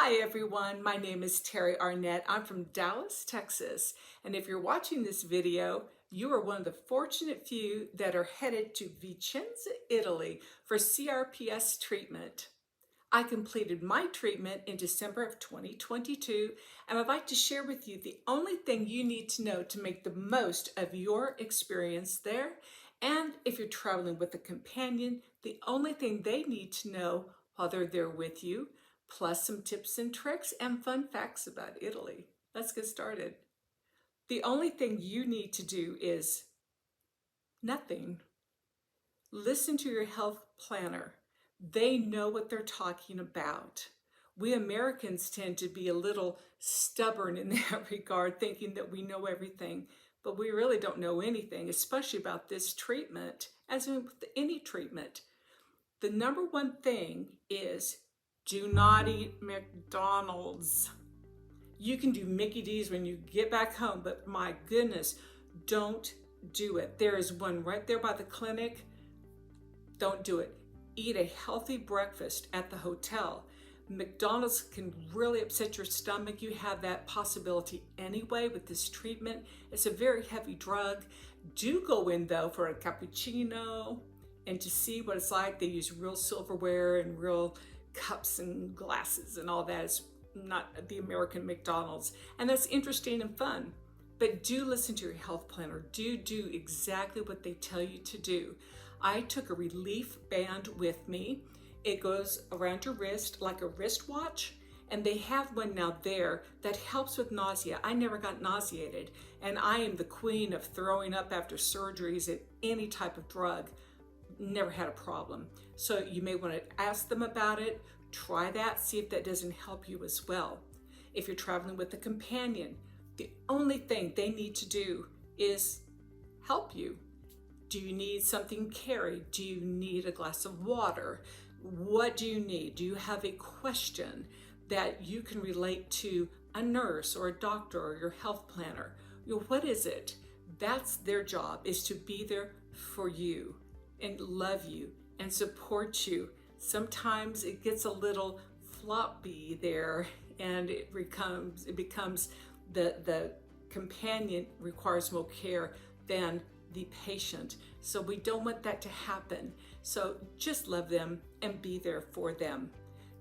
Hi everyone, my name is Terri Arnett. I'm from Dallas, Texas, and if you're watching this video, you are one of the fortunate few that are headed to Vicenza, Italy for CRPS treatment. I completed my treatment in December of 2022, and I'd like to share with you the only thing you need to know to make the most of your experience there. And if you're traveling with a companion, the only thing they need to know while they're there with you, plus some tips and tricks and fun facts about Italy. Let's get started. The only thing you need to do is nothing. Listen to your health planner. They know what they're talking about. We Americans tend to be a little stubborn in that regard, thinking that we know everything, but we really don't know anything, especially about this treatment, as with any treatment. The number one thing is do not eat McDonald's. You can do Mickey D's when you get back home, but my goodness, don't do it. There is one right there by the clinic. Don't do it. Eat a healthy breakfast at the hotel. McDonald's can really upset your stomach. You have that possibility anyway with this treatment. It's a very heavy drug. Do go in though for a cappuccino and to see what it's like. They use real silverware and real cups and glasses and all that. It's not the American McDonald's. And that's interesting and fun. But do listen to your health planner. Do exactly what they tell you to do. I took a relief band with me. It goes around your wrist like a wristwatch, and they have one now there that helps with nausea. I never got nauseated, and I am the queen of throwing up after surgeries at any type of drug. Never had a problem. So you may want to ask them about it, try that, see if that doesn't help you as well. If you're traveling with a companion, the only thing they need to do is help you. Do you need something carried? Do you need a glass of water? What do you need? Do you have a question that you can relate to a nurse or a doctor or your health planner? What is it? That's their job, is to be there for you and love you and support you. Sometimes it gets a little floppy there, and it becomes the companion requires more care than the patient. So we don't want that to happen. So just love them and be there for them.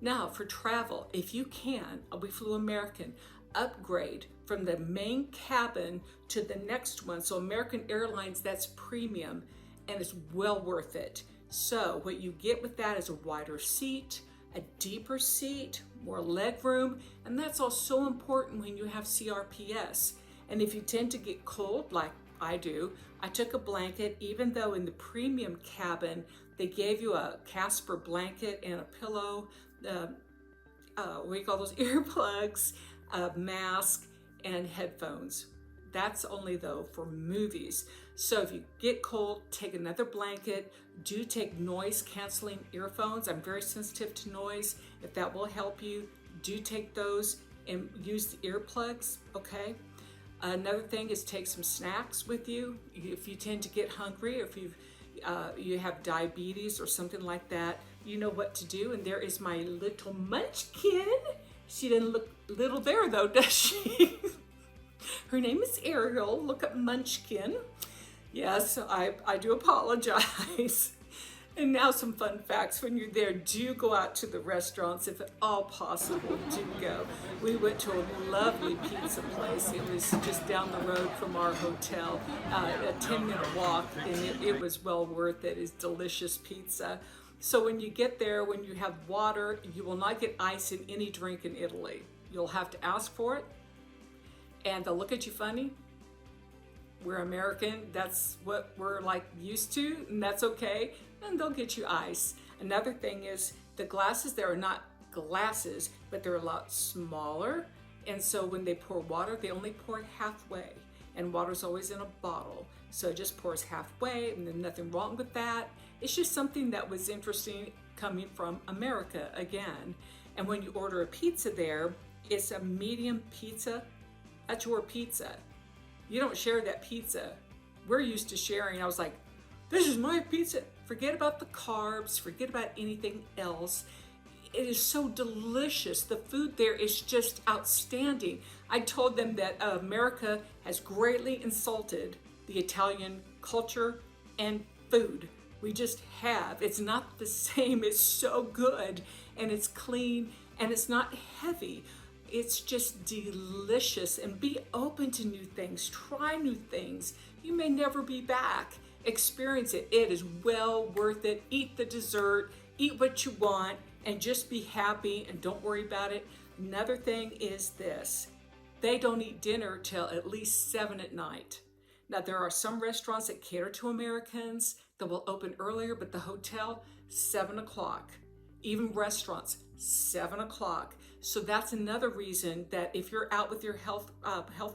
Now for travel, if you can, we flew American, upgrade from the main cabin to the next one. So American Airlines, that's premium, and it's well worth it. So what you get with that is a wider seat, a deeper seat, more leg room, and that's all so important when you have CRPS. And if you tend to get cold, like I do, I took a blanket. Even though in the premium cabin, they gave you a Casper blanket and a pillow, what do you call those, earplugs, a mask, and headphones. That's only though for movies. So if you get cold, take another blanket. Do take noise canceling earphones. I'm very sensitive to noise. If that will help you, do take those and use the earplugs, okay? Another thing is take some snacks with you. If you tend to get hungry, or if you have diabetes or something like that, you know what to do. And there is my little munchkin. She didn't look little there though, does she? Her name is Ariel. Look up Munchkin. Yes, I do apologize. And now some fun facts. When you're there, do go out to the restaurants if at all possible. Do go. We went to a lovely pizza place. It was just down the road from our hotel, a 10-minute walk, and it was well worth it. It's delicious pizza. So when you get there, when you have water, you will not get ice in any drink in Italy. You'll have to ask for it, and they'll look at you funny. We're American, that's what we're like used to, and that's okay, and they'll get you ice. Another thing is the glasses there are not glasses, but they're a lot smaller, and so when they pour water, they only pour it halfway, and water's always in a bottle, so it just pours halfway, and there's nothing wrong with that. It's just something that was interesting coming from America again. And when you order a pizza there, it's a medium pizza. That's your pizza. You don't share that pizza. We're used to sharing. I was like, this is my pizza. Forget about the carbs, forget about anything else. it is so delicious. The food there is just outstanding. I told them that America has greatly insulted the Italian culture and food. We just have. It's not the same. It's so good, and it's clean, and it's not heavy. It's just delicious. And be open to new things. Try new things. You may never be back. Experience it. It is well worth it. Eat the dessert. Eat what you want, and just be happy, and don't worry about it. Another thing is this. They don't eat dinner till at least 7 at night. Now, there are some restaurants that cater to Americans that will open earlier, but the hotel, 7 o'clock. Even restaurants, 7 o'clock. So that's another reason that if you're out with your health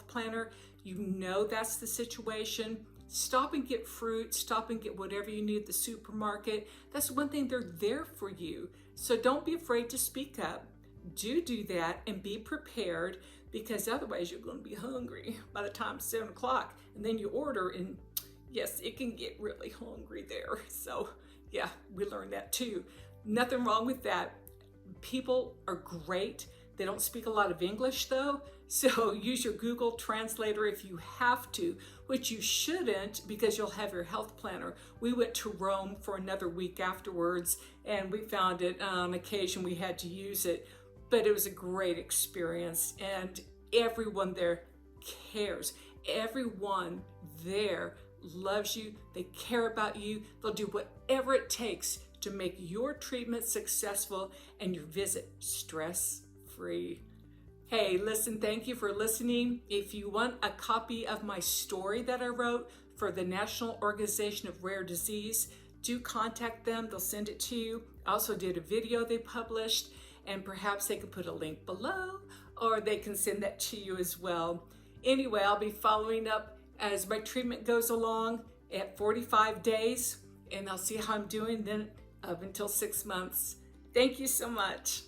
planner, you know that's the situation. Stop and get fruit, stop and get whatever you need at the supermarket. That's one thing, they're there for you. So don't be afraid to speak up. Do that and be prepared, because otherwise you're going to be hungry by the time 7 o'clock. And then you order, and yes, it can get really hungry there. So yeah, we learned that too. Nothing wrong with that. People are great. They don't speak a lot of English though, so use your Google Translator if you have to, which you shouldn't, because you'll have your health planner. We went to Rome for another week afterwards, and we found it on occasion we had to use it, but it was a great experience, and everyone there cares. Everyone there loves you. They care about you. They'll do whatever it takes to make your treatment successful and your visit stress-free. Hey, listen, thank you for listening. If you want a copy of my story that I wrote for the National Organization of Rare Disease, do contact them. They'll send it to you. I also did a video they published, and perhaps they could put a link below, or they can send that to you as well. Anyway, I'll be following up as my treatment goes along at 45 days, and I'll see how I'm doing then up until 6 months. Thank you so much.